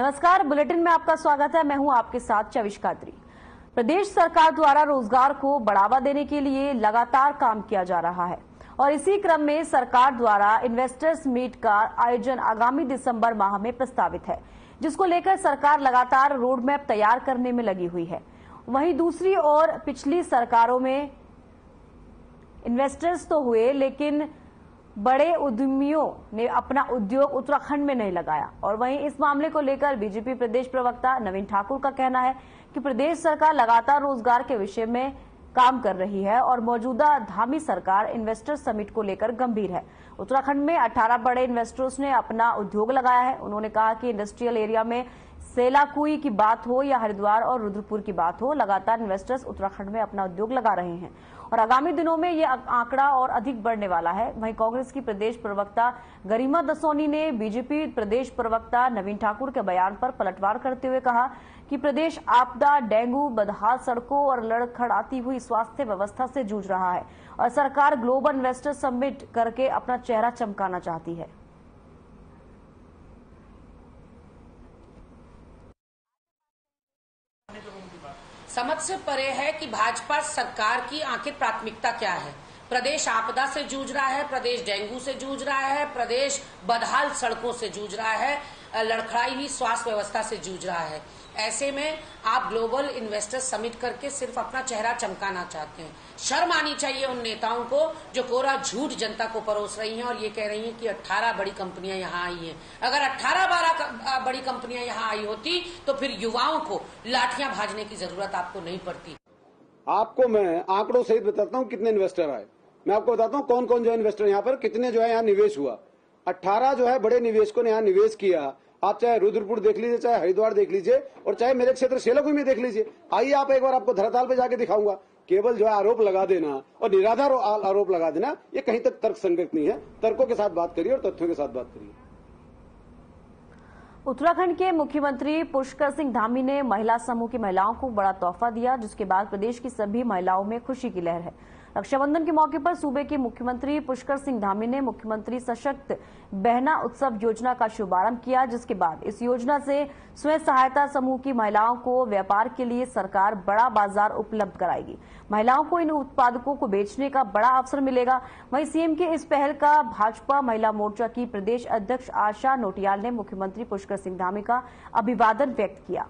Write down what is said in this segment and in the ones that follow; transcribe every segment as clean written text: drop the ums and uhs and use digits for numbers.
नमस्कार, बुलेटिन में आपका स्वागत है। मैं हूं आपके साथ चविश कादरी। प्रदेश सरकार द्वारा रोजगार को बढ़ावा देने के लिए लगातार काम किया जा रहा है और इसी क्रम में सरकार द्वारा इन्वेस्टर्स मीट का आयोजन आगामी दिसंबर माह में प्रस्तावित है, जिसको लेकर सरकार लगातार रोड मैप तैयार करने में लगी हुई है। वहीं दूसरी ओर पिछली सरकारों में इन्वेस्टर्स तो हुए, लेकिन बड़े उद्यमियों ने अपना उद्योग उत्तराखंड में नहीं लगाया। और वहीं इस मामले को लेकर बीजेपी प्रदेश प्रवक्ता नवीन ठाकुर का कहना है कि प्रदेश सरकार लगातार रोजगार के विषय में काम कर रही है और मौजूदा धामी सरकार इन्वेस्टर समिट को लेकर गंभीर है। उत्तराखंड में 18 बड़े इन्वेस्टर्स ने अपना उद्योग लगाया है। उन्होंने कहा कि इंडस्ट्रियल एरिया में सेलाकुई की बात हो या हरिद्वार और रुद्रपुर की बात हो, लगातार इन्वेस्टर्स उत्तराखंड में अपना उद्योग लगा रहे हैं और आगामी दिनों में ये आंकड़ा और अधिक बढ़ने वाला है। वहीं कांग्रेस की प्रदेश प्रवक्ता गरिमा दसोनी ने बीजेपी प्रदेश प्रवक्ता नवीन ठाकुर के बयान पर पलटवार करते हुए कहा कि प्रदेश आपदा, डेंगू, बदहाल सड़कों और लड़खड़ाती हुई स्वास्थ्य व्यवस्था से जूझ रहा है और सरकार ग्लोबल इन्वेस्टर समिट करके अपना चेहरा चमकाना चाहती है। समझ से परे है कि भाजपा सरकार की आखिर प्राथमिकता क्या है। प्रदेश आपदा से जूझ रहा है, प्रदेश डेंगू से जूझ रहा है, प्रदेश बदहाल सड़कों से जूझ रहा है, लड़खड़ाई हुई स्वास्थ्य व्यवस्था से जूझ रहा है। ऐसे में आप ग्लोबल इन्वेस्टर समिट करके सिर्फ अपना चेहरा चमकाना चाहते हैं। शर्म आनी चाहिए उन नेताओं को जो कोरा झूठ जनता को परोस रही हैं और ये कह रही हैं कि 18 बड़ी कंपनियां यहाँ आई हैं। अगर 18-12 बड़ी कंपनियां यहाँ आई होती तो फिर युवाओं को लाठियां भाजने की जरूरत आपको नहीं पड़ती। आपको मैं आंकड़ों सहित बताता हूँ कितने इन्वेस्टर आए। मैं आपको बताता हूँ कौन कौन जो है इन्वेस्टर यहाँ पर, कितने जो है यहाँ निवेश हुआ। 18 जो है बड़े निवेशकों ने यहाँ निवेश किया। आप चाहे रुद्रपुर देख लीजिए, चाहे हरिद्वार देख लीजिए और चाहे मेरे क्षेत्र सेलाकुई में देख लीजिए। आइए आप एक बार आपको धरातल पे जाके दिखाऊंगा। केवल जो है आरोप लगा देना और निराधार आरोप लगा देना, ये कहीं तक तर्क संगत नहीं है। तर्कों के साथ बात करिए और तथ्यों के साथ बात करिए। उत्तराखंड के मुख्यमंत्री पुष्कर सिंह धामी ने महिला समूह की महिलाओं को बड़ा तोहफा दिया, जिसके बाद प्रदेश की सभी महिलाओं में खुशी की लहर है। रक्षाबंधन के मौके पर सूबे के मुख्यमंत्री पुष्कर सिंह धामी ने मुख्यमंत्री सशक्त बहना उत्सव योजना का शुभारंभ किया, जिसके बाद इस योजना से स्वयं सहायता समूह की महिलाओं को व्यापार के लिए सरकार बड़ा बाजार उपलब्ध कराएगी। महिलाओं को इन उत्पादकों को बेचने का बड़ा अवसर मिलेगा। वहीं सीएम के इस पहल का भाजपा महिला मोर्चा की प्रदेश अध्यक्ष आशा नोटियाल ने मुख्यमंत्री पुष्कर सिंह धामी का अभिवादन व्यक्त किया।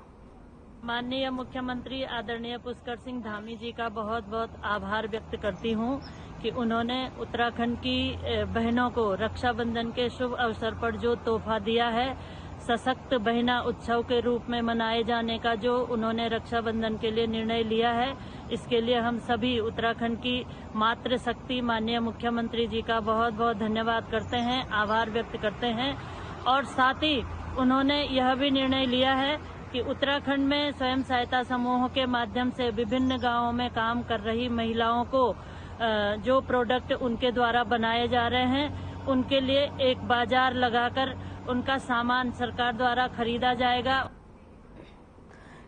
माननीय मुख्यमंत्री आदरणीय पुष्कर सिंह धामी जी का बहुत बहुत आभार व्यक्त करती हूं कि उन्होंने उत्तराखंड की बहनों को रक्षाबंधन के शुभ अवसर पर जो तोहफा दिया है, सशक्त बहना उत्सव के रूप में मनाए जाने का जो उन्होंने रक्षाबंधन के लिए निर्णय लिया है, इसके लिए हम सभी उत्तराखंड की मातृशक्ति माननीय मुख्यमंत्री जी का बहुत बहुत धन्यवाद करते हैं, आभार व्यक्त करते हैं। और साथ ही उन्होंने यह भी निर्णय लिया है कि उत्तराखंड में स्वयं सहायता समूहों के माध्यम से विभिन्न गांवों में काम कर रही महिलाओं को जो प्रोडक्ट उनके द्वारा बनाए जा रहे हैं, उनके लिए एक बाजार लगाकर उनका सामान सरकार द्वारा खरीदा जाएगा।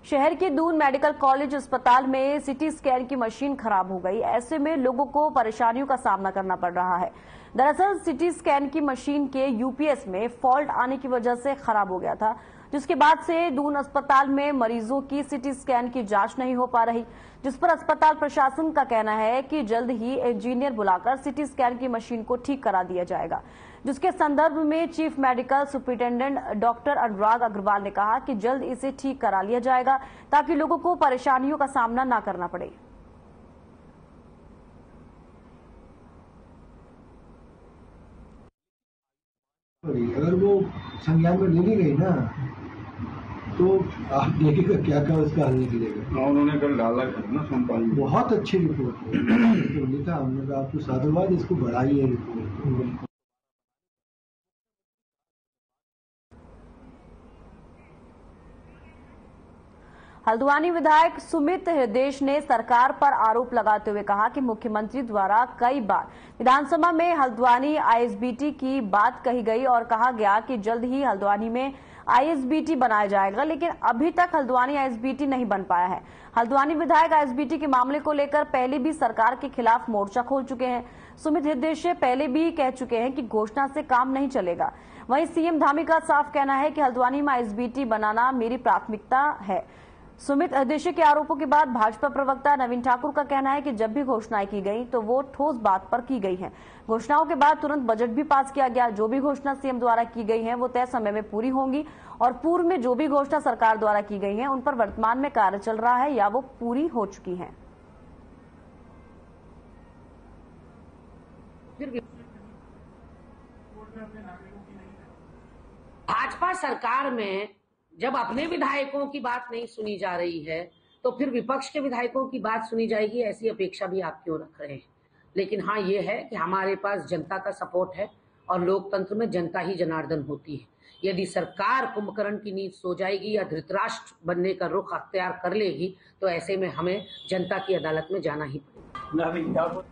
शहर के दून मेडिकल कॉलेज अस्पताल में सिटी स्कैन की मशीन खराब हो गई। ऐसे में लोगों को परेशानियों का सामना करना पड़ रहा है। दरअसल सिटी स्कैन की मशीन के यूपीएस में फॉल्ट आने की वजह से खराब हो गया था, जिसके बाद से दून अस्पताल में मरीजों की सिटी स्कैन की जांच नहीं हो पा रही, जिस पर अस्पताल प्रशासन का कहना है कि जल्द ही इंजीनियर बुलाकर सिटी स्कैन की मशीन को ठीक करा दिया जाएगा। जिसके संदर्भ में चीफ मेडिकल सुपरिटेंडेंट डॉक्टर अनुराग अग्रवाल ने कहा कि जल्द इसे ठीक करा लिया जाएगा ताकि लोगों को परेशानियों का सामना न करना पड़े। अगर वो संज्ञान में ले ली गई ना, तो आप देखिएगा क्या क्या उसका हल निकलेगा। उन्होंने कल डाला ना संपादन, बहुत अच्छी रिपोर्ट है। लिखा हमने, आपको साधुवाद, इसको बढ़ाइए रिपोर्ट। हल्द्वानी विधायक सुमित हृदयेश ने सरकार पर आरोप लगाते हुए कहा कि मुख्यमंत्री द्वारा कई बार विधानसभा में हल्द्वानी आईएसबीटी की बात कही गई और कहा गया कि जल्द ही हल्द्वानी में आईएसबीटी बनाया जाएगा, लेकिन अभी तक हल्द्वानी आईएसबीटी नहीं बन पाया है। हल्द्वानी विधायक आईएसबीटी के मामले को लेकर पहले भी सरकार के खिलाफ मोर्चा खोल चुके हैं। सुमित हृदयेश पहले भी कह चुके हैं कि घोषणा से काम नहीं चलेगा। वहीं सीएम धामी का साफ कहना है कि हल्द्वानी में आईएसबीटी बनाना मेरी प्राथमिकता है। सुमित हृदयेश के आरोपों के बाद भाजपा प्रवक्ता नवीन ठाकुर का कहना है कि जब भी घोषणाएं की गई तो वो ठोस बात पर की गई हैं। घोषणाओं के बाद तुरंत बजट भी पास किया गया। जो भी घोषणा सीएम द्वारा की गई है वो तय समय में पूरी होंगी और पूर्व में जो भी घोषणा सरकार द्वारा की गई है उन पर वर्तमान में कार्य चल रहा है या वो पूरी हो चुकी है। भाजपा सरकार में जब अपने विधायकों की बात नहीं सुनी जा रही है तो फिर विपक्ष के विधायकों की बात सुनी जाएगी, ऐसी अपेक्षा भी आप क्यों रख रहे हैं। लेकिन हाँ, ये है कि हमारे पास जनता का सपोर्ट है और लोकतंत्र में जनता ही जनार्दन होती है। यदि सरकार कुंभकर्ण की नींद सो जाएगी या धृतराष्ट्र बनने का रुख अख्तियार कर लेगी तो ऐसे में हमें जनता की अदालत में जाना ही पड़ेगा।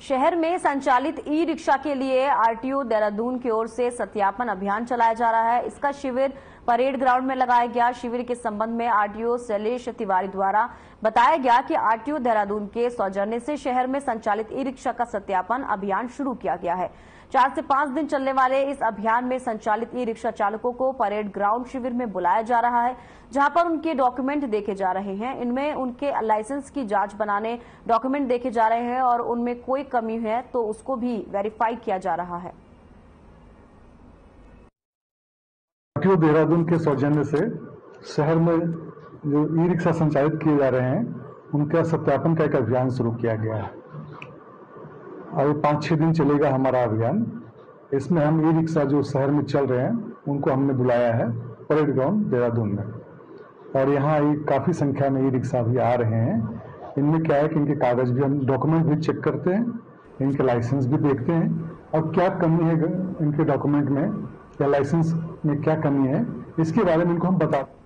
शहर में संचालित ई रिक्शा के लिए आरटीओ देहरादून की ओर से सत्यापन अभियान चलाया जा रहा है। इसका शिविर परेड ग्राउंड में लगाया गया। शिविर के संबंध में आरटीओ शैलेश तिवारी द्वारा बताया गया कि आरटीओ देहरादून के सौजन्य से शहर में संचालित ई रिक्शा का सत्यापन अभियान शुरू किया गया है। 4 से 5 दिन चलने वाले इस अभियान में संचालित ई रिक्शा चालकों को परेड ग्राउंड शिविर में बुलाया जा रहा है, जहां पर उनके डॉक्यूमेंट देखे जा रहे हैं। इनमें उनके लाइसेंस की जांच बनाने डॉक्यूमेंट देखे जा रहे हैं और उनमें कोई कमी है तो उसको भी वेरीफाई किया जा रहा है। आरटीओ देहरादून के सौजन्य से शहर में जो ई रिक्शा संचालित किए जा रहे हैं उनका सत्यापन का एक अभियान शुरू किया गया है। अभी 5-6 दिन चलेगा हमारा अभियान। इसमें हम ई रिक्शा जो शहर में चल रहे हैं उनको हमने बुलाया है परेड ग्राउंड देहरादून में और यहाँ काफी संख्या में ई रिक्शा भी आ रहे हैं। इनमें क्या है कि इनके कागज भी हम डॉक्यूमेंट भी चेक करते हैं, इनके लाइसेंस भी देखते हैं और क्या कमी है इनके डॉक्यूमेंट में या लाइसेंस में क्या कमी है इसके बारे में इनको हम बताते हैं।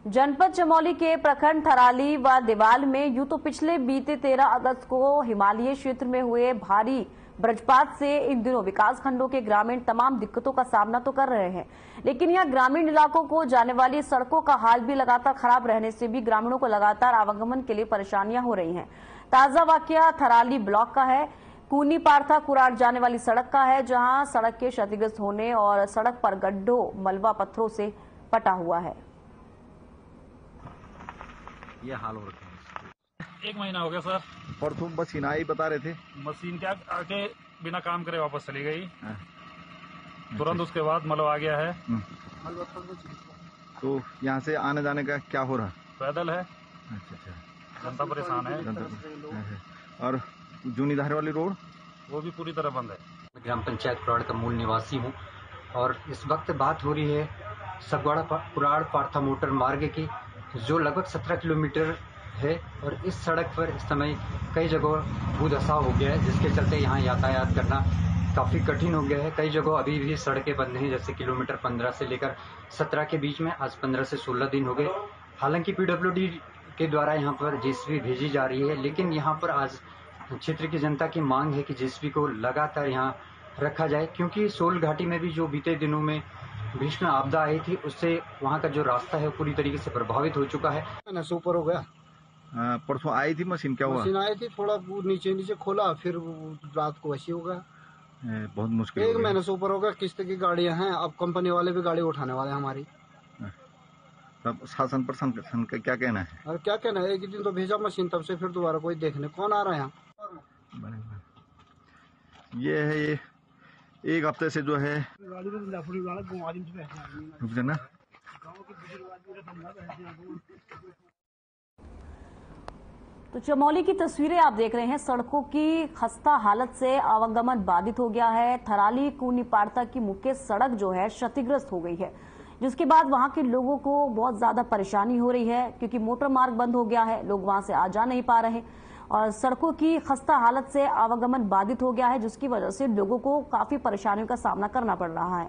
जनपद चमोली के प्रखंड थराली व देवाल में यूं तो पिछले बीते 13 अगस्त को हिमालयी क्षेत्र में हुए भारी वज्रपात से इन दिनों विकास खंडों के ग्रामीण तमाम दिक्कतों का सामना तो कर रहे हैं, लेकिन यहां ग्रामीण इलाकों को जाने वाली सड़कों का हाल भी लगातार खराब रहने से भी ग्रामीणों को लगातार आवागमन के लिए परेशानियां हो रही हैं। ताजा वाकया थराली ब्लॉक का है। कूनी पारथा कुराड़ जाने वाली सड़क का है, जहां सड़क के क्षतिग्रस्त होने और सड़क पर गड्ढों मलबा पत्थरों से पटा हुआ है। ये हाल हो रखे हैं। 1 महीना हो गया सर। परसों मशीन आई बता रहे थे, मशीन क्या आके बिना काम करे वापस चली गई। तुरंत उसके बाद मलबा आ गया है। तो यहाँ से आने जाने का क्या हो रहा? पैदल है। अच्छा, जनता परेशान है। और जूनी धारे वाली रोड वो भी पूरी तरह बंद है। ग्राम पंचायत कुराड़ का मूल निवासी हूँ और इस वक्त बात हो रही है सगवाड़ा कुराड़ पारथा मोटर मार्ग की, जो लगभग 17 किलोमीटर है और इस सड़क पर इस समय कई जगह भूधसाव हो गया है, जिसके चलते यहाँ यातायात करना काफ़ी कठिन हो गया है। कई जगह अभी भी सड़कें बंद हैं, जैसे किलोमीटर 15 से लेकर 17 के बीच में आज 15 से 16 दिन हो गए। हालांकि पीडब्ल्यूडी के द्वारा यहाँ पर जेसीबी भेजी जा रही है, लेकिन यहाँ पर आज क्षेत्र की जनता की मांग है कि जेसीबी को लगातार यहाँ रखा जाए, क्योंकि सोल घाटी में भी जो बीते दिनों में भीषण आपदा आई थी उससे वहाँ का जो रास्ता है पूरी तरीके से प्रभावित हो चुका है। ऊपर हो गया। परसों आई थी मशीन, क्या हुआ? मशीन आई थी, थोड़ा नीचे खोला, फिर रात को वैसी हो गया। बहुत मुश्किल। 1 महीने से ऊपर हो गया। किस्त की गाड़ियां हैं, अब कंपनी वाले भी गाड़ी उठाने वाले हैं हमारी। तब शासन प्रशासन का क्या कहना है? और क्या कहना है, एक दिन तो भेजा मशीन, तब से फिर दोबारा कोई देखने कौन आ रहा है यहाँ। ये है, ये 1 हफ्ते से जो है रुक जाना। तो चमोली की तस्वीरें आप देख रहे हैं। सड़कों की खस्ता हालत से आवागमन बाधित हो गया है। थराली कूनी पारथा की मुख्य सड़क जो है क्षतिग्रस्त हो गई है, जिसके बाद वहां के लोगों को बहुत ज्यादा परेशानी हो रही है, क्योंकि मोटर मार्ग बंद हो गया है, लोग वहां से आ जा नहीं पा रहे और सड़कों की खस्ता हालत से आवागमन बाधित हो गया है, जिसकी वजह से लोगों को काफी परेशानियों का सामना करना पड़ रहा है।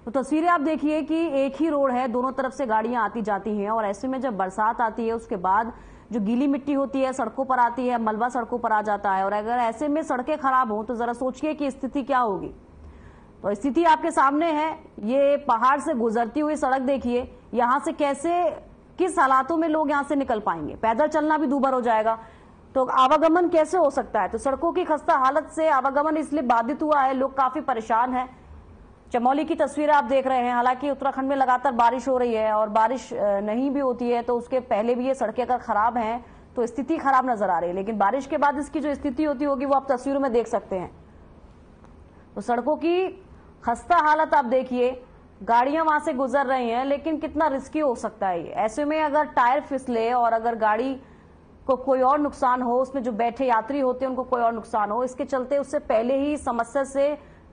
तो तस्वीरें आप देखिए कि एक ही रोड है, दोनों तरफ से गाड़ियां आती जाती हैं और ऐसे में जब बरसात आती है उसके बाद जो गीली मिट्टी होती है सड़कों पर आती है, मलबा सड़कों पर आ जाता है और अगर ऐसे में सड़कें खराब हो तो जरा सोचिए कि स्थिति क्या होगी। तो स्थिति आपके सामने है, ये पहाड़ से गुजरती हुई सड़क देखिए, यहां से कैसे किस हालातों में लोग यहां से निकल पाएंगे, पैदल चलना भी दूभर हो जाएगा, तो आवागमन कैसे हो सकता है। तो सड़कों की खस्ता हालत से आवागमन इसलिए बाधित हुआ है, लोग काफी परेशान हैं। चमोली की तस्वीरें आप देख रहे हैं, हालांकि उत्तराखंड में लगातार बारिश हो रही है और बारिश नहीं भी होती है तो उसके पहले भी ये सड़कें अगर खराब हैं तो स्थिति खराब नजर आ रही है, लेकिन बारिश के बाद इसकी जो स्थिति होगी वो आप तस्वीरों में देख सकते हैं। तो सड़कों की खस्ता हालत आप देखिए, गाड़ियां वहां से गुजर रही हैं, लेकिन कितना रिस्की हो सकता है ये। ऐसे में अगर टायर फिसले और अगर गाड़ी को कोई और नुकसान हो, उसमें जो बैठे यात्री होते हैं उनको कोई और नुकसान हो, इसके चलते उससे पहले ही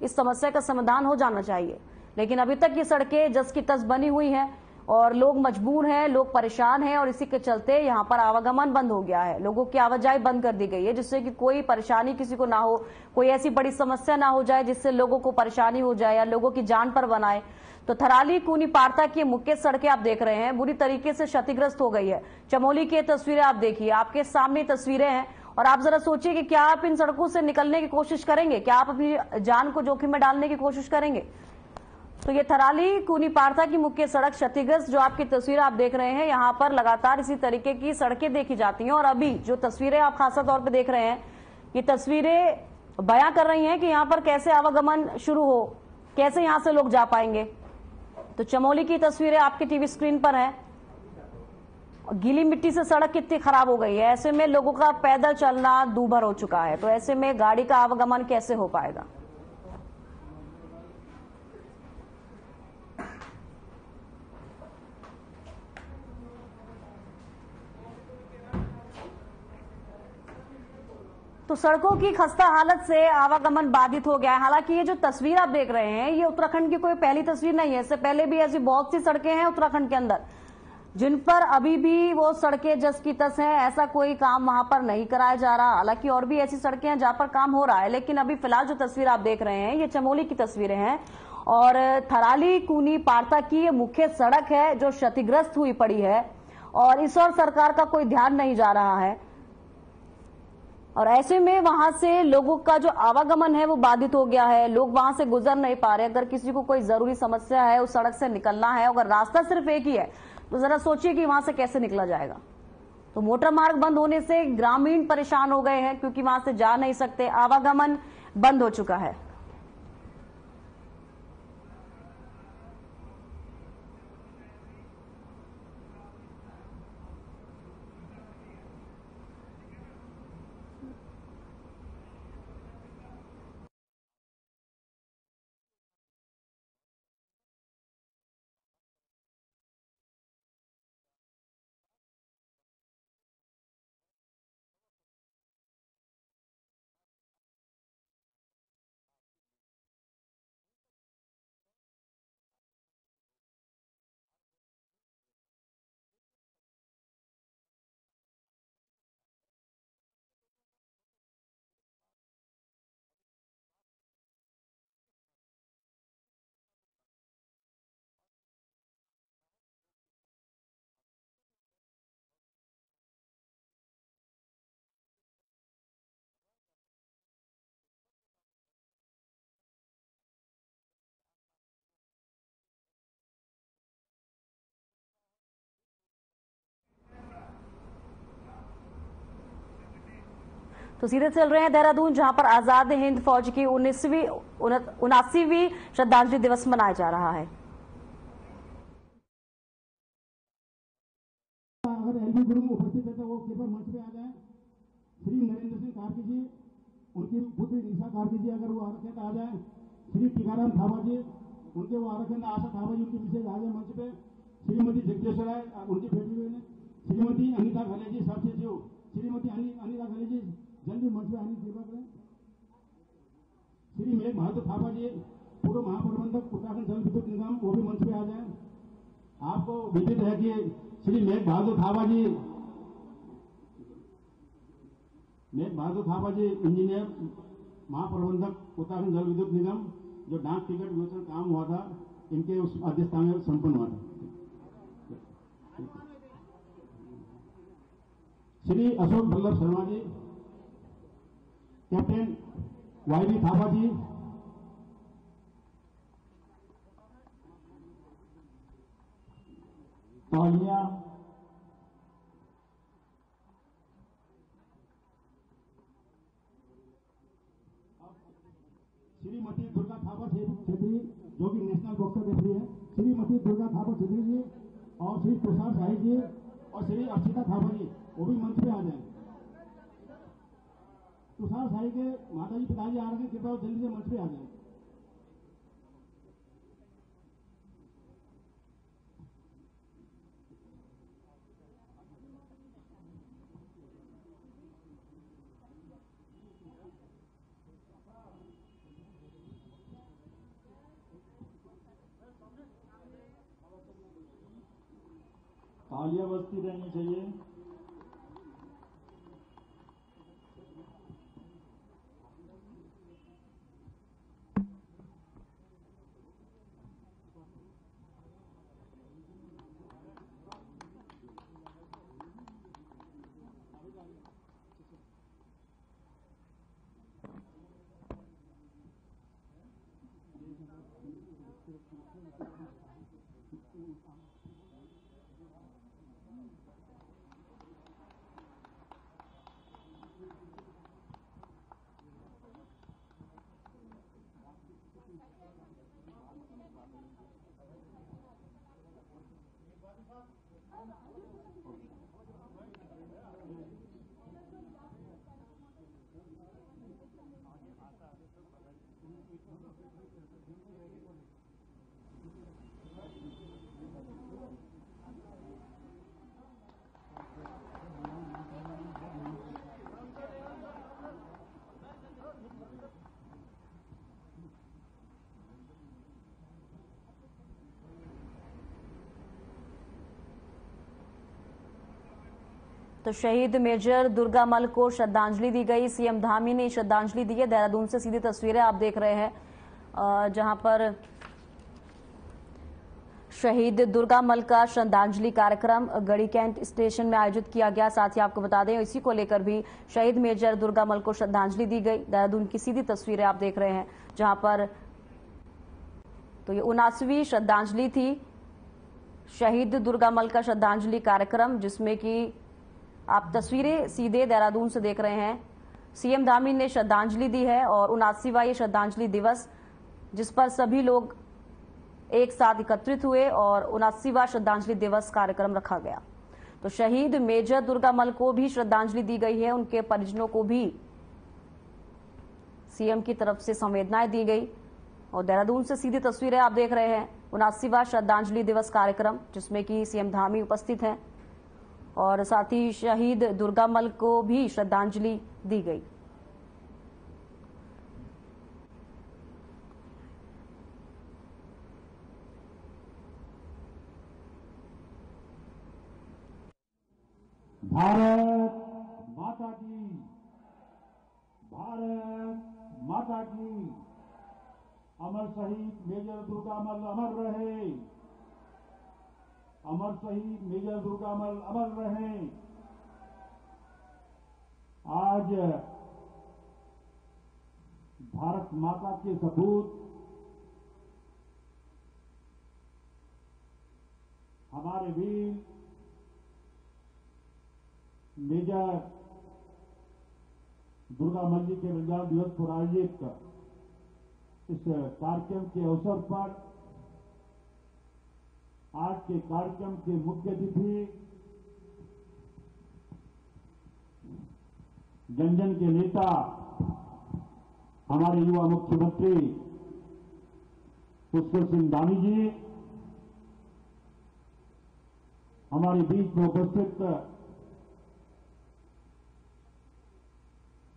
इस समस्या का समाधान हो जाना चाहिए। लेकिन अभी तक ये सड़कें जस की तस बनी हुई हैं और लोग मजबूर हैं, लोग परेशान हैं और इसी के चलते यहाँ पर आवागमन बंद हो गया है, लोगों की आवाजाही बंद कर दी गई है, जिससे कि कोई परेशानी किसी को ना हो, कोई ऐसी बड़ी समस्या ना हो जाए जिससे लोगों को परेशानी हो जाए या लोगों की जान पर बनाए। तो थराली कूनी पारता की मुख्य सड़कें आप देख रहे हैं बुरी तरीके से क्षतिग्रस्त हो गई है। चमोली की तस्वीरें आप देखिए, आपके सामने तस्वीरें हैं और आप जरा सोचिए कि क्या आप इन सड़कों से निकलने की कोशिश करेंगे, क्या आप अपनी जान को जोखिम में डालने की कोशिश करेंगे। तो ये थराली कूनी पारता की मुख्य सड़क क्षतिग्रस्त, जो आपकी तस्वीर आप देख रहे हैं, यहाँ पर लगातार इसी तरीके की सड़कें देखी जाती हैं और अभी जो तस्वीरें आप खासा तौर पर देख रहे हैं, ये तस्वीरें बयां कर रही हैं कि यहाँ पर कैसे आवागमन शुरू हो, कैसे यहाँ से लोग जा पाएंगे। तो चमोली की तस्वीरें आपके टीवी स्क्रीन पर हैं। गीली मिट्टी से सड़क कितनी खराब हो गई है, ऐसे में लोगों का पैदल चलना दूभर हो चुका है, तो ऐसे में गाड़ी का आवागमन कैसे हो पाएगा। तो सड़कों की खस्ता हालत से आवागमन बाधित हो गया है। हालांकि ये जो तस्वीर आप देख रहे हैं ये उत्तराखंड की कोई पहली तस्वीर नहीं है, इससे पहले भी ऐसी बहुत सी सड़कें हैं उत्तराखंड के अंदर जिन पर अभी भी वो सड़कें जस की तस हैं, ऐसा कोई काम वहां पर नहीं कराया जा रहा। हालांकि और भी ऐसी सड़कें हैं जहां पर काम हो रहा है, लेकिन अभी फिलहाल जो तस्वीर आप देख रहे हैं ये चमोली की तस्वीरें हैं और थराली कूनी पारता की ये मुख्य सड़क है जो क्षतिग्रस्त हुई पड़ी है और इस ओर सरकार का कोई ध्यान नहीं जा रहा है और ऐसे में वहां से लोगों का जो आवागमन है वो बाधित हो गया है, लोग वहां से गुजर नहीं पा रहे। अगर किसी को कोई जरूरी समस्या है, उस सड़क से निकलना है, अगर रास्ता सिर्फ एक ही है तो जरा सोचिए कि वहां से कैसे निकला जाएगा। तो मोटर मार्ग बंद होने से ग्रामीण परेशान हो गए हैं क्योंकि वहां से जा नहीं सकते, आवागमन बंद हो चुका है। तो सीधे चल रहे हैं देहरादून, जहां पर आजाद हिंद फौज की 79वीं श्रद्धांजलि दिवस मनाया जा रहा है। अगर एलबी गुरु उपस्थित है तो वो केवल मंच पे आ जाए। श्री नरेंद्र सिंह कार्की जी, उनकी पुत्री निशा कार्की जी अगर वो आरक्षण आ जाए। श्री टीकाराम थापा जी, उनके वो आरक्षण आशा थापा जी उनकी विशेष आ जाए मंच पे। श्रीमती जगदेश्वर राय उनकी बेटी हुई है। श्रीमती अनिता घले जी सबसे जो श्रीमती अनिता घले जी जल्दी मंच पे आने की कृपा करें। श्री मेघ बहादुर थापा जी, पूर्व महाप्रबंधक उत्तराखंड जल विद्युत निगम, वो भी मंच पे आ जाए। आपको विदित है कि श्री मेघ बहादुर थापा जी इंजीनियर महाप्रबंधक उत्तराखंड जल विद्युत निगम, जो डाक टिकट विमोचन काम हुआ था इनके उस अध्यक्षता में संपन्न हुआ था। श्री अशोक वल्लभ शर्मा जी, कैप्टन वाईबी थापा जी, तालियां श्रीमती दुर्गा थापा छेत्री जो कि नेशनल बॉक्सर रेफरी है, श्रीमती दुर्गा थापा छेत्री जी और श्री तुषार शाही जी और श्री अर्चिता थापा जी वो भी मंच पे आ जाए। तुषार शाही के माताजी पिताजी आ रहे हैं, कृपया जल्दी से मंच पे आ जाए। तालियां बजती रहनी चाहिए। तो शहीद मेजर दुर्गामल को श्रद्धांजलि दी गई। सीएम धामी ने श्रद्धांजलि दी है। देहरादून से सीधी तस्वीरें आप देख रहे हैं जहां पर शहीद दुर्गामल का श्रद्धांजलि कार्यक्रम गढ़ी कैंट स्टेशन में आयोजित किया गया। साथ ही आपको बता दें इसी को लेकर भी शहीद मेजर दुर्गामल को श्रद्धांजलि दी गई। देहरादून की सीधी तस्वीरें आप देख रहे हैं जहां पर तो ये 79वीं श्रद्धांजलि थी शहीद दुर्गामल का श्रद्धांजलि कार्यक्रम, जिसमें कि आप तस्वीरें सीधे देहरादून से देख रहे हैं। सीएम धामी ने श्रद्धांजलि दी है और 79वां ये श्रद्धांजलि दिवस जिस पर सभी लोग एक साथ एकत्रित हुए और 79वां श्रद्धांजलि दिवस कार्यक्रम रखा गया। तो शहीद मेजर दुर्गामल को भी श्रद्धांजलि दी गई है, उनके परिजनों को भी सीएम की तरफ से संवेदनाएं दी गई। और देहरादून से सीधी तस्वीरें आप देख रहे हैं 79वां श्रद्धांजलि दिवस कार्यक्रम, जिसमें कि सीएम धामी उपस्थित हैं और साथ ही शहीद दुर्गामल को भी श्रद्धांजलि दी गई। भारत माता की, भारत माता की। अमर शहीद मेजर दुर्गामल अमर रहे, अमर शहीद मेजर दुर्गामल अमर रहे। आज भारत माता के सपूत हमारे वीर मेजर दुर्गामल जी के बलिदान दिवस पर आयोजित इस कार्यक्रम के अवसर पर आज के कार्यक्रम के मुख्य अतिथि जन जन के नेता हमारे युवा मुख्यमंत्री पुष्कर सिंह धामी जी, हमारे बीच में उपस्थित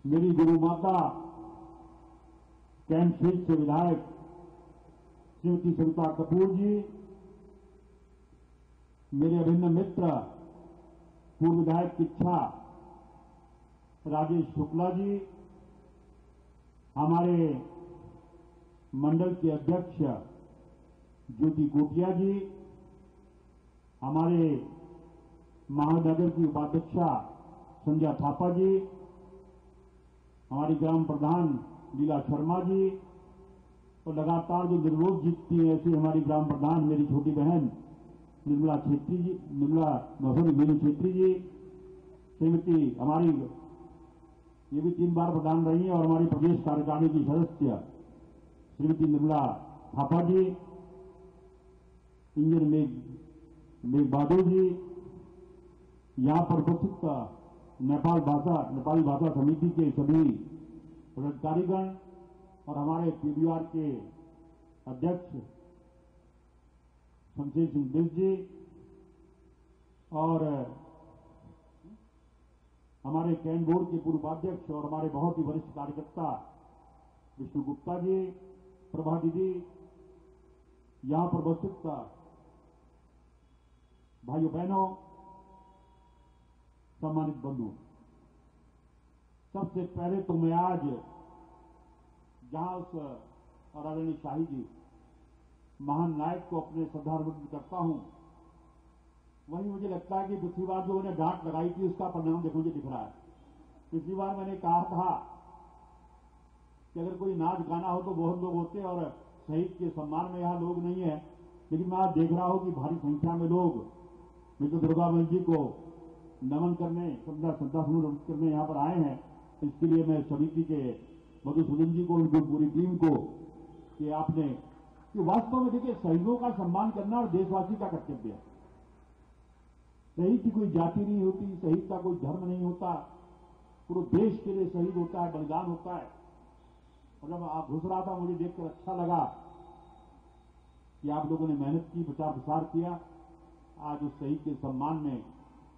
मेरी गुरु माता कैंट सीट से विधायक श्रीमती सविता कपूर जी, मेरे अभिन्न मित्र पूर्व विधायक किच्छा राजेश शुक्ला जी, हमारे मंडल के अध्यक्ष ज्योति कोटिया जी, हमारे महानगर की उपाध्यक्षा संध्या थापा जी, हमारी ग्राम प्रधान लीला शर्मा जी, और लगातार जो निर्विरोध जीतती है ऐसी हमारी ग्राम प्रधान मेरी छोटी बहन निर्मला छेत्री जी, मीनू छेत्री जी, श्रीमती हमारी ये भी 3 बार प्रधान रही है, और हमारी प्रदेश कार्यकारिणी की सदस्य श्रीमती निर्मला थापा जी, इंजीनियर मेघ बहादुर जी, यहां पर उपस्थित नेपाली भाषा समिति के सभी पदाधिकारीगण और हमारे पीबीआर के अध्यक्ष शमशेर सिंह बिष्ट जी, और हमारे कैन बोर्ड के पूर्व उपाध्यक्ष और हमारे बहुत ही वरिष्ठ कार्यकर्ता विष्णु गुप्ता जी, प्रभा दीदी, यहां पर उपस्थित भाइयों बहनों, सम्मानित बंधु, सबसे पहले तो मैं आज जहां उस आदरणीय शाही जी महान नायक को अपने श्रद्धांजलि करता हूं, वहीं मुझे लगता है कि पिछली बार जो उन्हें डांट लगाई थी उसका परिणाम देखो मुझे दिख रहा है। पिछली बार मैंने कहा था कि अगर कोई नाच गाना हो तो बहुत लोग होते और शहीद के सम्मान में यहां लोग नहीं है, लेकिन मैं आज देख रहा हूं कि भारी संख्या में लोग मित्र दुर्गावंश जी को नमन करने, श्रद्धासुमन करने यहां पर आए हैं। इसके लिए मैं समिति के मधुसूदन जी को, उनकी पूरी टीम को, कि आपने कि वास्तव में देखिए शहीदों का सम्मान करना और देशवासी का कर्तव्य है। शहीद की कोई जाति नहीं होती, शहीद का कोई धर्म नहीं होता, पूरे देश के लिए शहीद होता है, बलिदान होता है। और जब आप घुस रहा था मुझे देखकर अच्छा लगा कि आप लोगों ने मेहनत की, प्रचार प्रसार किया। आज उस शहीद के सम्मान में,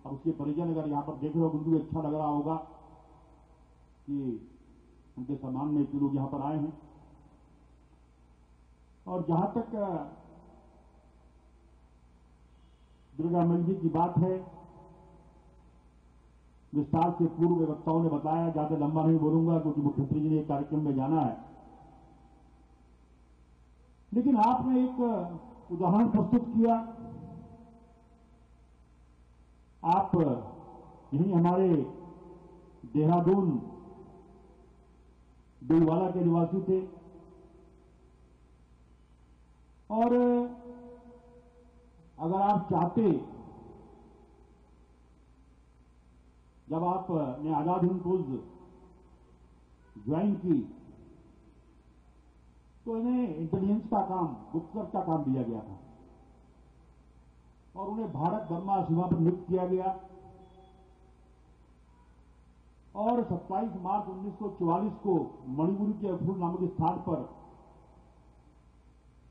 अब उसके परिजन अगर यहां पर देख रहे हो, उनको भी अच्छा लग रहा होगा कि उनके सम्मान में इतने लोग यहां पर आए हैं। और जहां तक दुर्गावंश जी की बात है, विस्तार से पूर्व वक्ताओं ने बताया, ज्यादा लंबा नहीं बोलूंगा क्योंकि मुख्यमंत्री जी ने एक कार्यक्रम में जाना है। लेकिन आपने एक उदाहरण प्रस्तुत किया। आप यही हमारे देहरादून डोईवाला के निवासी थे, और अगर आप चाहते, जब आपने आजाद हिंद फौज ज्वाइन की तो इन्हें इंटेलिजेंस का काम, गुप्तचर का काम दिया गया था, और उन्हें भारत बर्मा सीमा पर नियुक्त किया गया। और 27 मार्च 1944 को मणिपुर के अफूल नामक स्थान पर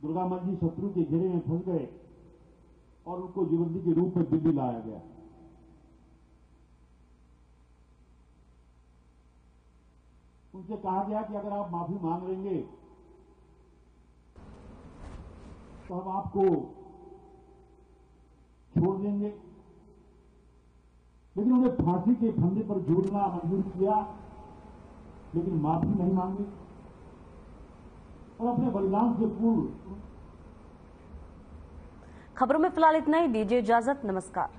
दुर्गावंश जी शत्रु के घेरे में फंस गए और उनको जीवंती के रूप में दिल्ली लाया गया। उनसे कहा गया कि अगर आप माफी मांग लेंगे तो हम आपको छोड़ देंगे, लेकिन उन्हें फांसी के फंदे पर झूलना मंजूर किया, लेकिन माफी नहीं मांगी और अपने बलिदान से पूर्व। खबरों में फिलहाल इतना ही, दीजिए इजाजत, नमस्कार।